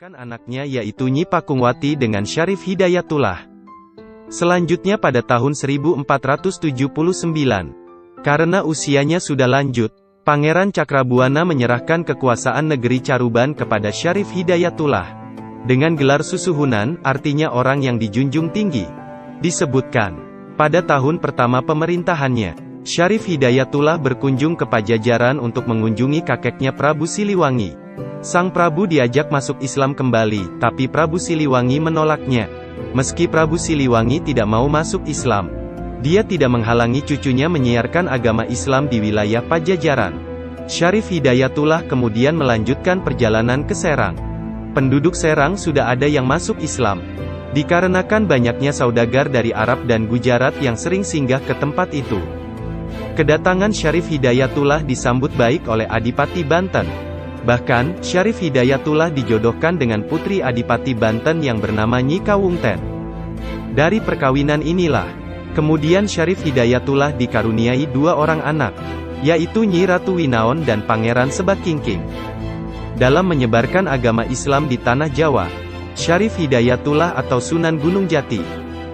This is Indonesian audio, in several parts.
menikahkan anaknya yaitu Nyi Pakungwati dengan Syarif Hidayatullah. Selanjutnya pada tahun 1479, karena usianya sudah lanjut, Pangeran Cakrabuana menyerahkan kekuasaan negeri Caruban kepada Syarif Hidayatullah. Dengan gelar Susuhunan, artinya orang yang dijunjung tinggi. Disebutkan, pada tahun pertama pemerintahannya, Syarif Hidayatullah berkunjung ke Pajajaran untuk mengunjungi kakeknya Prabu Siliwangi. Sang Prabu diajak masuk Islam kembali, tapi Prabu Siliwangi menolaknya. Meski Prabu Siliwangi tidak mau masuk Islam, dia tidak menghalangi cucunya menyiarkan agama Islam di wilayah Pajajaran. Syarif Hidayatullah kemudian melanjutkan perjalanan ke Serang. Penduduk Serang sudah ada yang masuk Islam, dikarenakan banyaknya saudagar dari Arab dan Gujarat yang sering singgah ke tempat itu. Kedatangan Syarif Hidayatullah disambut baik oleh Adipati Banten. Bahkan, Syarif Hidayatullah dijodohkan dengan putri Adipati Banten yang bernama Nyi Kawungten. Dari perkawinan inilah, kemudian Syarif Hidayatullah dikaruniai dua orang anak, yaitu Nyi Ratu Winaon dan Pangeran Sebakingking. Dalam menyebarkan agama Islam di tanah Jawa, Syarif Hidayatullah atau Sunan Gunung Jati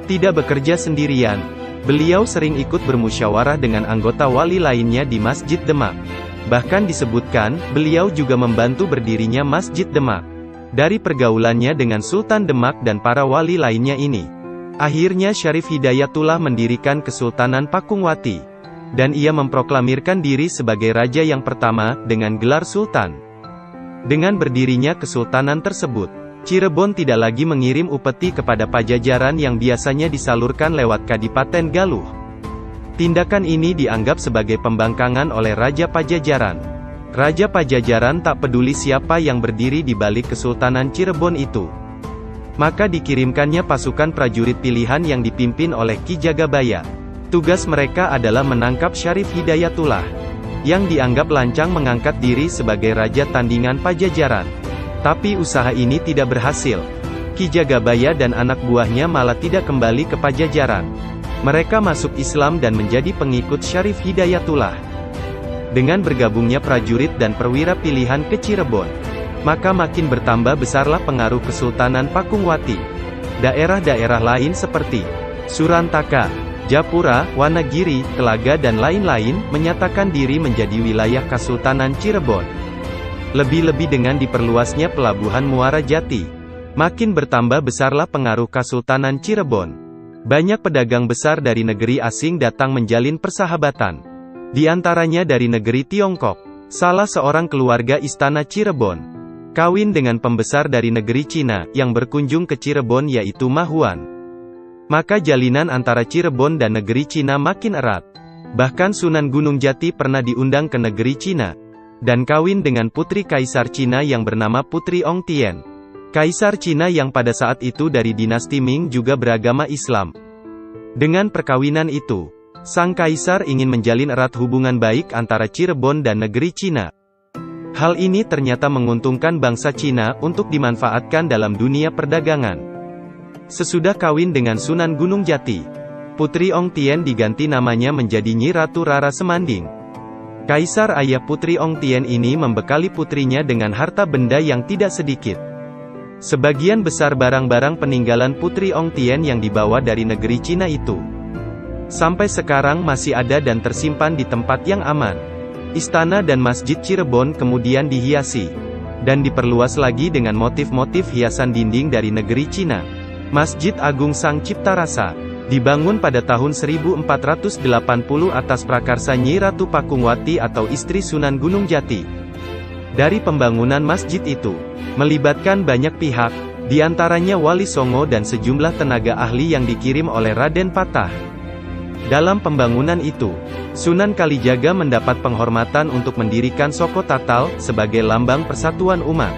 tidak bekerja sendirian. Beliau sering ikut bermusyawarah dengan anggota wali lainnya di Masjid Demak. Bahkan disebutkan, beliau juga membantu berdirinya Masjid Demak. Dari pergaulannya dengan Sultan Demak dan para wali lainnya ini, akhirnya Syarif Hidayatullah mendirikan Kesultanan Pakungwati. Dan ia memproklamirkan diri sebagai raja yang pertama, dengan gelar Sultan. Dengan berdirinya kesultanan tersebut, Cirebon tidak lagi mengirim upeti kepada Pajajaran yang biasanya disalurkan lewat Kadipaten Galuh. Tindakan ini dianggap sebagai pembangkangan oleh Raja Pajajaran. Raja Pajajaran tak peduli siapa yang berdiri di balik Kesultanan Cirebon itu. Maka dikirimkannya pasukan prajurit pilihan yang dipimpin oleh Ki Jagabaya. Tugas mereka adalah menangkap Syarif Hidayatullah, yang dianggap lancang mengangkat diri sebagai raja tandingan Pajajaran. Tapi usaha ini tidak berhasil. Ki Jagabaya dan anak buahnya malah tidak kembali ke Pajajaran. Mereka masuk Islam dan menjadi pengikut Syarif Hidayatullah. Dengan bergabungnya prajurit dan perwira pilihan ke Cirebon, maka makin bertambah besarlah pengaruh Kesultanan Pakungwati. Daerah-daerah lain seperti Surantaka, Japura, Wanagiri, Telaga dan lain-lain, menyatakan diri menjadi wilayah Kesultanan Cirebon. Lebih-lebih dengan diperluasnya pelabuhan Muara Jati, makin bertambah besarlah pengaruh Kesultanan Cirebon. Banyak pedagang besar dari negeri asing datang menjalin persahabatan. Di antaranya dari negeri Tiongkok. Salah seorang keluarga istana Cirebon kawin dengan pembesar dari negeri Cina, yang berkunjung ke Cirebon yaitu Ma Huan. Maka jalinan antara Cirebon dan negeri Cina makin erat. Bahkan Sunan Gunung Jati pernah diundang ke negeri Cina, dan kawin dengan putri Kaisar Cina yang bernama Putri Ong Tien. Kaisar Cina yang pada saat itu dari dinasti Ming juga beragama Islam. Dengan perkawinan itu, sang kaisar ingin menjalin erat hubungan baik antara Cirebon dan negeri Cina. Hal ini ternyata menguntungkan bangsa Cina untuk dimanfaatkan dalam dunia perdagangan. Sesudah kawin dengan Sunan Gunung Jati, Putri Ong Tien diganti namanya menjadi Nyi Ratu Rara Semanding. Kaisar ayah Putri Ong Tien ini membekali putrinya dengan harta benda yang tidak sedikit. Sebagian besar barang-barang peninggalan Putri Ong Tien yang dibawa dari negeri Cina itu, sampai sekarang masih ada dan tersimpan di tempat yang aman. Istana dan Masjid Cirebon kemudian dihiasi, dan diperluas lagi dengan motif-motif hiasan dinding dari negeri Cina. Masjid Agung Sang Cipta Rasa dibangun pada tahun 1480 atas prakarsa Nyi Ratu Pakungwati atau istri Sunan Gunung Jati. Dari pembangunan masjid itu, melibatkan banyak pihak, di antaranya Wali Songo dan sejumlah tenaga ahli yang dikirim oleh Raden Patah. Dalam pembangunan itu, Sunan Kalijaga mendapat penghormatan untuk mendirikan Soko Tatal, sebagai lambang persatuan umat.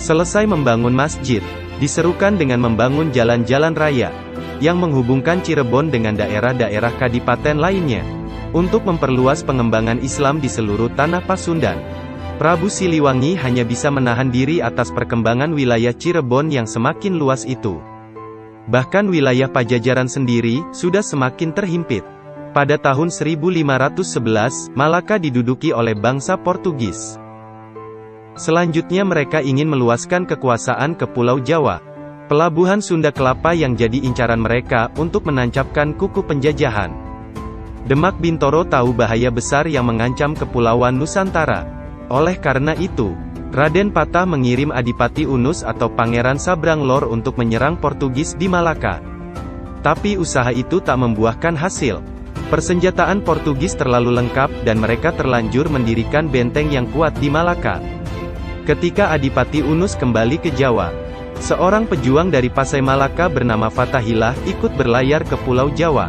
Selesai membangun masjid, diserukan dengan membangun jalan-jalan raya, yang menghubungkan Cirebon dengan daerah-daerah kadipaten lainnya, untuk memperluas pengembangan Islam di seluruh tanah Pasundan. Prabu Siliwangi hanya bisa menahan diri atas perkembangan wilayah Cirebon yang semakin luas itu. Bahkan wilayah Pajajaran sendiri, sudah semakin terhimpit. Pada tahun 1511, Malaka diduduki oleh bangsa Portugis. Selanjutnya mereka ingin meluaskan kekuasaan ke Pulau Jawa. Pelabuhan Sunda Kelapa yang jadi incaran mereka untuk menancapkan kuku penjajahan. Demak Bintoro tahu bahaya besar yang mengancam Kepulauan Nusantara. Oleh karena itu, Raden Patah mengirim Adipati Unus atau Pangeran Sabranglor untuk menyerang Portugis di Malaka. Tapi usaha itu tak membuahkan hasil. Persenjataan Portugis terlalu lengkap dan mereka terlanjur mendirikan benteng yang kuat di Malaka. Ketika Adipati Unus kembali ke Jawa, seorang pejuang dari Pasai Malaka bernama Fathahillah ikut berlayar ke Pulau Jawa.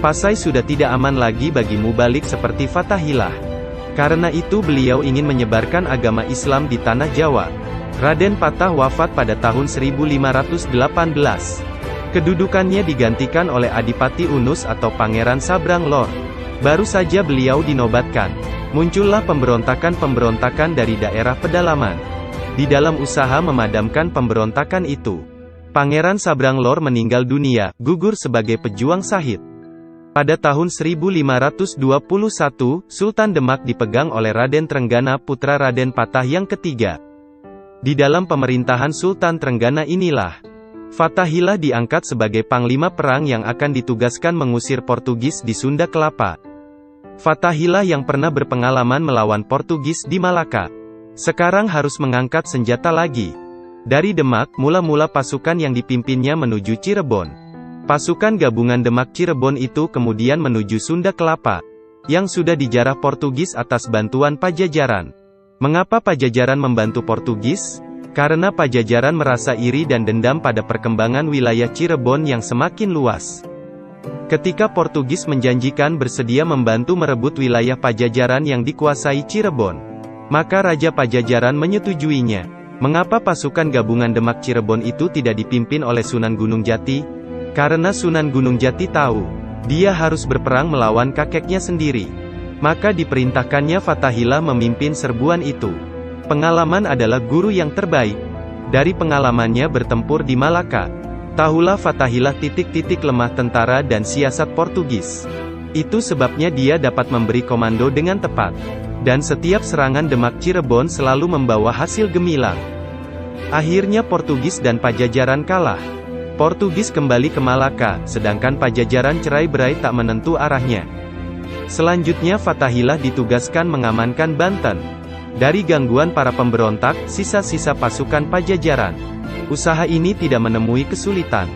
Pasai sudah tidak aman lagi bagi mubalik seperti Fathahillah. Karena itu beliau ingin menyebarkan agama Islam di tanah Jawa. Raden Patah wafat pada tahun 1518. Kedudukannya digantikan oleh Adipati Unus atau Pangeran Sabranglor. Baru saja beliau dinobatkan, muncullah pemberontakan-pemberontakan dari daerah pedalaman. Di dalam usaha memadamkan pemberontakan itu, Pangeran Sabranglor meninggal dunia, gugur sebagai pejuang syahid. Pada tahun 1521, Sultan Demak dipegang oleh Raden Trenggana putra Raden Patah yang ketiga. Di dalam pemerintahan Sultan Trenggana inilah, Fathahillah diangkat sebagai panglima perang yang akan ditugaskan mengusir Portugis di Sunda Kelapa. Fathahillah yang pernah berpengalaman melawan Portugis di Malaka, sekarang harus mengangkat senjata lagi. Dari Demak, mula-mula pasukan yang dipimpinnya menuju Cirebon. Pasukan gabungan Demak Cirebon itu kemudian menuju Sunda Kelapa, yang sudah dijarah Portugis atas bantuan Pajajaran. Mengapa Pajajaran membantu Portugis? Karena Pajajaran merasa iri dan dendam pada perkembangan wilayah Cirebon yang semakin luas. Ketika Portugis menjanjikan bersedia membantu merebut wilayah Pajajaran yang dikuasai Cirebon, maka Raja Pajajaran menyetujuinya. Mengapa pasukan gabungan Demak Cirebon itu tidak dipimpin oleh Sunan Gunung Jati? Karena Sunan Gunung Jati tahu, dia harus berperang melawan kakeknya sendiri. Maka diperintahkannya Fathahillah memimpin serbuan itu. Pengalaman adalah guru yang terbaik. Dari pengalamannya bertempur di Malaka, tahulah Fathahillah titik-titik lemah tentara dan siasat Portugis. Itu sebabnya dia dapat memberi komando dengan tepat. Dan setiap serangan Demak Cirebon selalu membawa hasil gemilang. Akhirnya Portugis dan Pajajaran kalah. Portugis kembali ke Malaka, sedangkan Pajajaran cerai-berai tak menentu arahnya. Selanjutnya Fathahillah ditugaskan mengamankan Banten dari gangguan para pemberontak, sisa-sisa pasukan Pajajaran. Usaha ini tidak menemui kesulitan,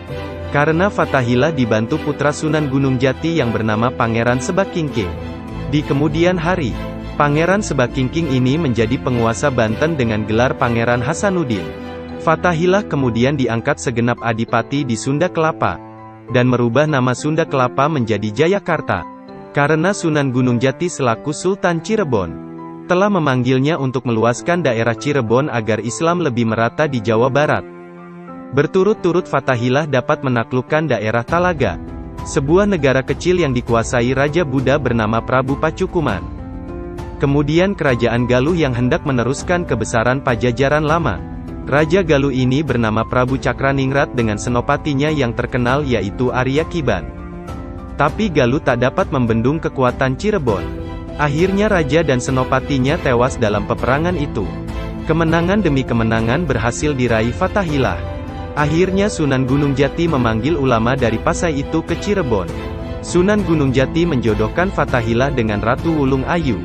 karena Fathahillah dibantu putra Sunan Gunung Jati yang bernama Pangeran Sebakingking. Di kemudian hari, Pangeran Sebakingking ini menjadi penguasa Banten dengan gelar Pangeran Hasanuddin. Fathahillah kemudian diangkat segenap adipati di Sunda Kelapa, dan merubah nama Sunda Kelapa menjadi Jayakarta, karena Sunan Gunung Jati selaku Sultan Cirebon telah memanggilnya untuk meluaskan daerah Cirebon agar Islam lebih merata di Jawa Barat. Berturut-turut Fathahillah dapat menaklukkan daerah Talaga, sebuah negara kecil yang dikuasai Raja Buddha bernama Prabu Pacukuman. Kemudian Kerajaan Galuh yang hendak meneruskan kebesaran Pajajaran lama. Raja Galuh ini bernama Prabu Cakraningrat dengan senopatinya yang terkenal yaitu Arya Kiban. Tapi Galuh tak dapat membendung kekuatan Cirebon. Akhirnya raja dan senopatinya tewas dalam peperangan itu. Kemenangan demi kemenangan berhasil diraih Fathahillah. Akhirnya Sunan Gunung Jati memanggil ulama dari Pasai itu ke Cirebon. Sunan Gunung Jati menjodohkan Fathahillah dengan Ratu Wulung Ayu.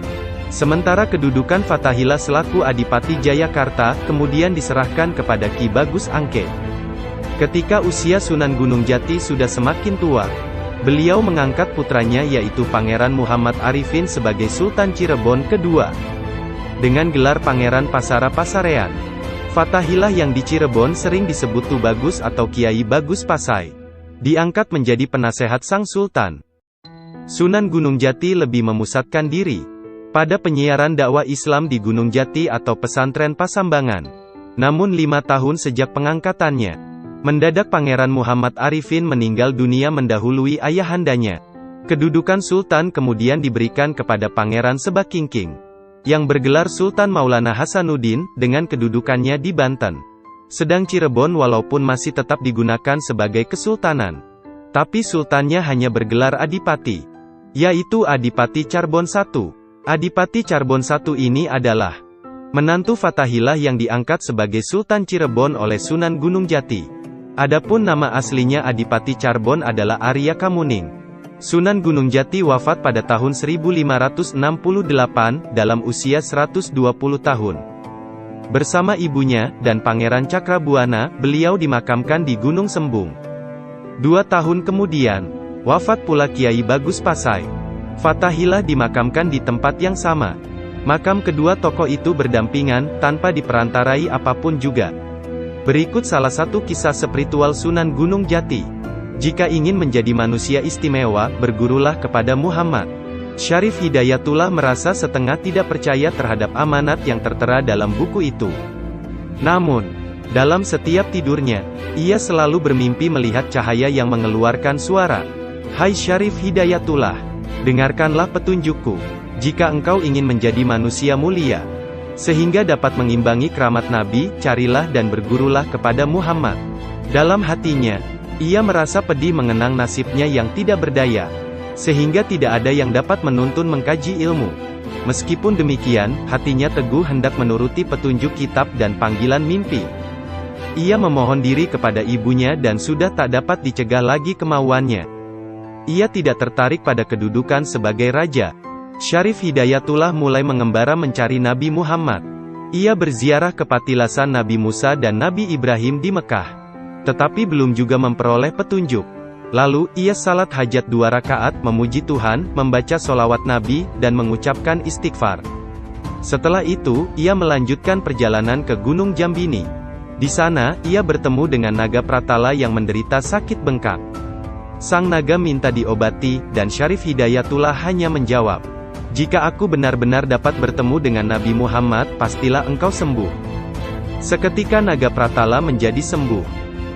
Sementara kedudukan Fathahillah selaku Adipati Jayakarta, kemudian diserahkan kepada Ki Bagus Angke. Ketika usia Sunan Gunung Jati sudah semakin tua, beliau mengangkat putranya yaitu Pangeran Muhammad Arifin sebagai Sultan Cirebon kedua. Dengan gelar Pangeran Pasara Pasarean, Fathahillah yang di Cirebon sering disebut Tu Bagus atau Kiai Bagus Pasai, diangkat menjadi penasehat sang Sultan. Sunan Gunung Jati lebih memusatkan diri pada penyiaran dakwah Islam di Gunung Jati atau pesantren Pasambangan. Namun 5 tahun sejak pengangkatannya, mendadak Pangeran Muhammad Arifin meninggal dunia mendahului ayahandanya. Kedudukan Sultan kemudian diberikan kepada Pangeran Sebakingking, yang bergelar Sultan Maulana Hasanuddin, dengan kedudukannya di Banten. Sedang Cirebon walaupun masih tetap digunakan sebagai kesultanan, tapi sultannya hanya bergelar Adipati, yaitu Adipati Carbon I. Adipati Carbon I ini adalah menantu Fathahillah yang diangkat sebagai Sultan Cirebon oleh Sunan Gunung Jati. Adapun nama aslinya Adipati Charbon adalah Arya Kamuning. Sunan Gunung Jati wafat pada tahun 1568, dalam usia 120 tahun. Bersama ibunya, dan Pangeran Cakrabuana, beliau dimakamkan di Gunung Sembung. 2 tahun kemudian, wafat pula Kiai Bagus Pasai. Fathahillah dimakamkan di tempat yang sama. Makam kedua tokoh itu berdampingan, tanpa diperantarai apapun juga. Berikut salah satu kisah spiritual Sunan Gunung Jati. Jika ingin menjadi manusia istimewa, bergurulah kepada Muhammad. Syarif Hidayatullah merasa setengah tidak percaya terhadap amanat yang tertera dalam buku itu. Namun, dalam setiap tidurnya, ia selalu bermimpi melihat cahaya yang mengeluarkan suara. "Hai Syarif Hidayatullah, dengarkanlah petunjukku. Jika engkau ingin menjadi manusia mulia, sehingga dapat mengimbangi keramat Nabi, carilah dan bergurulah kepada Muhammad." Dalam hatinya, ia merasa pedih mengenang nasibnya yang tidak berdaya, sehingga tidak ada yang dapat menuntun mengkaji ilmu. Meskipun demikian, hatinya teguh hendak menuruti petunjuk kitab dan panggilan mimpi. Ia memohon diri kepada ibunya dan sudah tak dapat dicegah lagi kemauannya. Ia tidak tertarik pada kedudukan sebagai raja. Syarif Hidayatullah mulai mengembara mencari Nabi Muhammad. Ia berziarah ke patilasan Nabi Musa dan Nabi Ibrahim di Mekah. Tetapi belum juga memperoleh petunjuk. Lalu, ia salat hajat 2 rakaat, memuji Tuhan, membaca solawat Nabi, dan mengucapkan istighfar. Setelah itu, ia melanjutkan perjalanan ke Gunung Jambini. Di sana, ia bertemu dengan naga Pratala yang menderita sakit bengkak. Sang naga minta diobati, dan Syarif Hidayatullah hanya menjawab, "Jika aku benar-benar dapat bertemu dengan Nabi Muhammad, pastilah engkau sembuh." Seketika naga Pratala menjadi sembuh.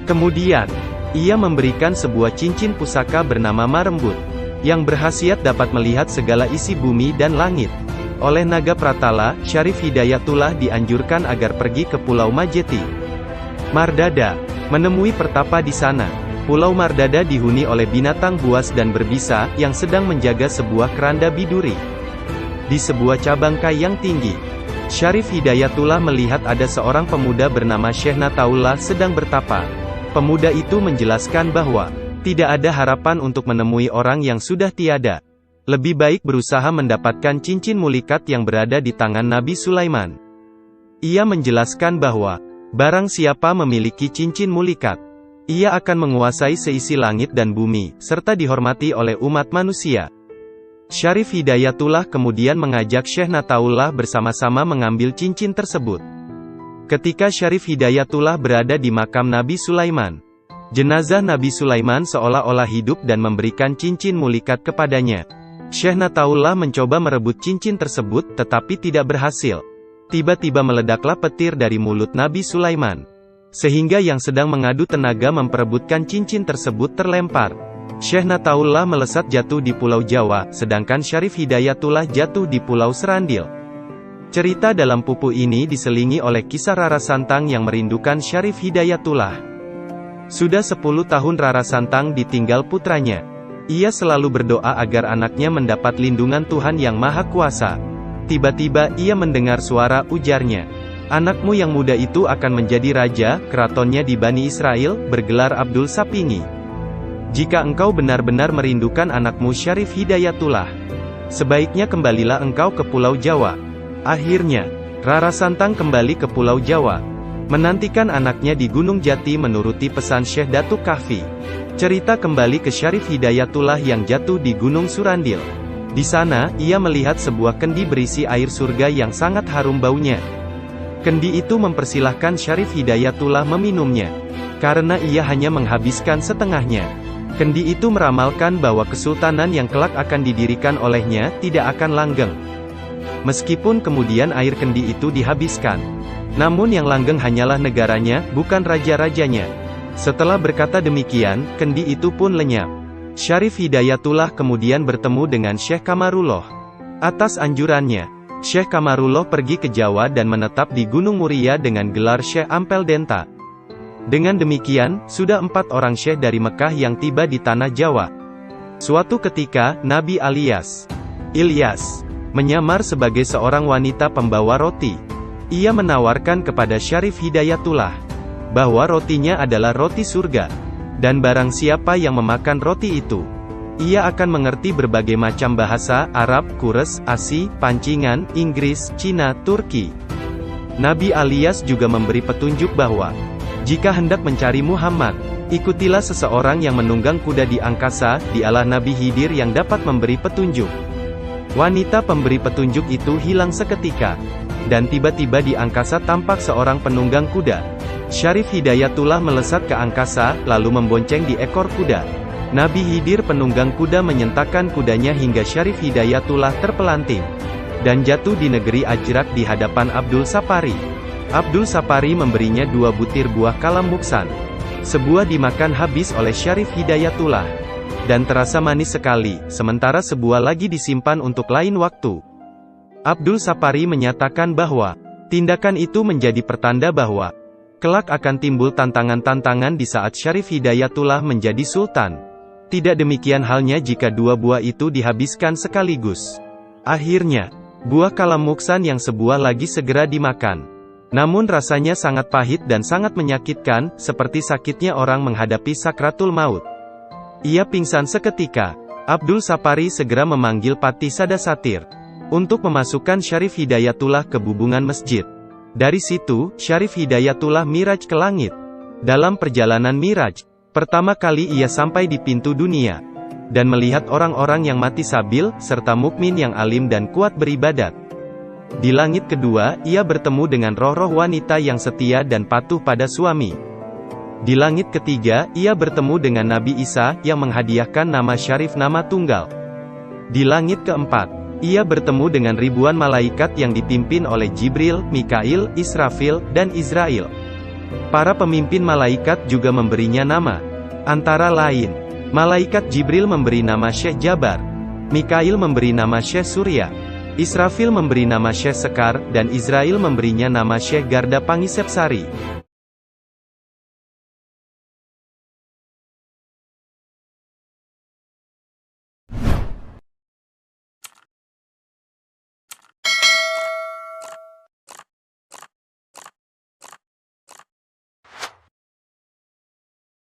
Kemudian, ia memberikan sebuah cincin pusaka bernama Marembut, yang berkhasiat dapat melihat segala isi bumi dan langit. Oleh naga Pratala, Syarif Hidayatullah dianjurkan agar pergi ke Pulau Majeti Mardada, menemui pertapa di sana. Pulau Mardada dihuni oleh binatang buas dan berbisa, yang sedang menjaga sebuah keranda biduri. Di sebuah cabang kai yang tinggi, Syarif Hidayatullah melihat ada seorang pemuda bernama Syekh Nataullah sedang bertapa. Pemuda itu menjelaskan bahwa tidak ada harapan untuk menemui orang yang sudah tiada. Lebih baik berusaha mendapatkan cincin mulikat yang berada di tangan Nabi Sulaiman. Ia menjelaskan bahwa barang siapa memiliki cincin mulikat, ia akan menguasai seisi langit dan bumi, serta dihormati oleh umat manusia. Syarif Hidayatullah kemudian mengajak Syekh Nataullah bersama-sama mengambil cincin tersebut. Ketika Syarif Hidayatullah berada di makam Nabi Sulaiman, jenazah Nabi Sulaiman seolah-olah hidup dan memberikan cincin mulikat kepadanya. Syekh Nataullah mencoba merebut cincin tersebut, tetapi tidak berhasil. Tiba-tiba meledaklah petir dari mulut Nabi Sulaiman, sehingga yang sedang mengadu tenaga memperebutkan cincin tersebut terlempar. Syekh Nataullah melesat jatuh di Pulau Jawa, sedangkan Syarif Hidayatullah jatuh di Pulau Serandil. Cerita dalam pupu ini diselingi oleh kisah Rara Santang yang merindukan Syarif Hidayatullah. Sudah 10 tahun Rara Santang ditinggal putranya. Ia selalu berdoa agar anaknya mendapat lindungan Tuhan Yang Maha Kuasa. Tiba-tiba ia mendengar suara, ujarnya, "Anakmu yang muda itu akan menjadi raja, keratonnya di Bani Israel, bergelar Abdul Sapingi. Jika engkau benar-benar merindukan anakmu Syarif Hidayatullah, sebaiknya kembalilah engkau ke Pulau Jawa." Akhirnya, Rara Santang kembali ke Pulau Jawa, menantikan anaknya di Gunung Jati menuruti pesan Syekh Datuk Kahfi. Cerita kembali ke Syarif Hidayatullah yang jatuh di Gunung Surandil. Di sana, ia melihat sebuah kendi berisi air surga yang sangat harum baunya. Kendi itu mempersilahkan Syarif Hidayatullah meminumnya, karena ia hanya menghabiskan setengahnya. Kendi itu meramalkan bahwa kesultanan yang kelak akan didirikan olehnya tidak akan langgeng. Meskipun kemudian air kendi itu dihabiskan, namun yang langgeng hanyalah negaranya, bukan raja-rajanya. Setelah berkata demikian, kendi itu pun lenyap. Syarif Hidayatullah kemudian bertemu dengan Syekh Kamarullah. Atas anjurannya, Syekh Kamarullah pergi ke Jawa dan menetap di Gunung Muria dengan gelar Syekh Ampel Denta. Dengan demikian, sudah 4 orang syekh dari Mekah yang tiba di tanah Jawa. Suatu ketika, Nabi Ilyas menyamar sebagai seorang wanita pembawa roti. Ia menawarkan kepada Syarif Hidayatullah bahwa rotinya adalah roti surga, dan barang siapa yang memakan roti itu, ia akan mengerti berbagai macam bahasa, Arab, Kures, Asi, Pancingan, Inggris, Cina, Turki. Nabi Ilyas juga memberi petunjuk bahwa, jika hendak mencari Muhammad, ikutilah seseorang yang menunggang kuda di angkasa, dialah Nabi Khidir yang dapat memberi petunjuk. Wanita pemberi petunjuk itu hilang seketika, dan tiba-tiba di angkasa tampak seorang penunggang kuda. Syarif Hidayatullah melesat ke angkasa, lalu membonceng di ekor kuda. Nabi Khidir penunggang kuda menyentakkan kudanya hingga Syarif Hidayatullah terpelanting dan jatuh di negeri Ajrak di hadapan Abdul Sapari. Abdul Sapari memberinya 2 butir buah kalam muksan. Sebuah dimakan habis oleh Syarif Hidayatullah, dan terasa manis sekali, sementara sebuah lagi disimpan untuk lain waktu. Abdul Sapari menyatakan bahwa, tindakan itu menjadi pertanda bahwa, kelak akan timbul tantangan-tantangan di saat Syarif Hidayatullah menjadi sultan. Tidak demikian halnya jika 2 buah itu dihabiskan sekaligus. Akhirnya, buah kalam muksan yang sebuah lagi segera dimakan. Namun rasanya sangat pahit dan sangat menyakitkan, seperti sakitnya orang menghadapi sakratul maut. Ia pingsan seketika. Abdul Sapari segera memanggil Pati Sadasatir untuk memasukkan Syarif Hidayatullah ke bubungan masjid. Dari situ, Syarif Hidayatullah miraj ke langit. Dalam perjalanan miraj, pertama kali ia sampai di pintu dunia, dan melihat orang-orang yang mati sabil, serta mukmin yang alim dan kuat beribadat. Di langit kedua, ia bertemu dengan roh-roh wanita yang setia dan patuh pada suami. Di langit ketiga, ia bertemu dengan Nabi Isa, yang menghadiahkan nama Syarif nama tunggal. Di langit keempat, ia bertemu dengan ribuan malaikat yang dipimpin oleh Jibril, Mikail, Israfil, dan Israel. Para pemimpin malaikat juga memberinya nama. Antara lain, malaikat Jibril memberi nama Syekh Jabar, Mikail memberi nama Syekh Surya, Israfil memberi nama Syekh Sekar, dan Israel memberinya nama Syekh Garda Pangisepsari.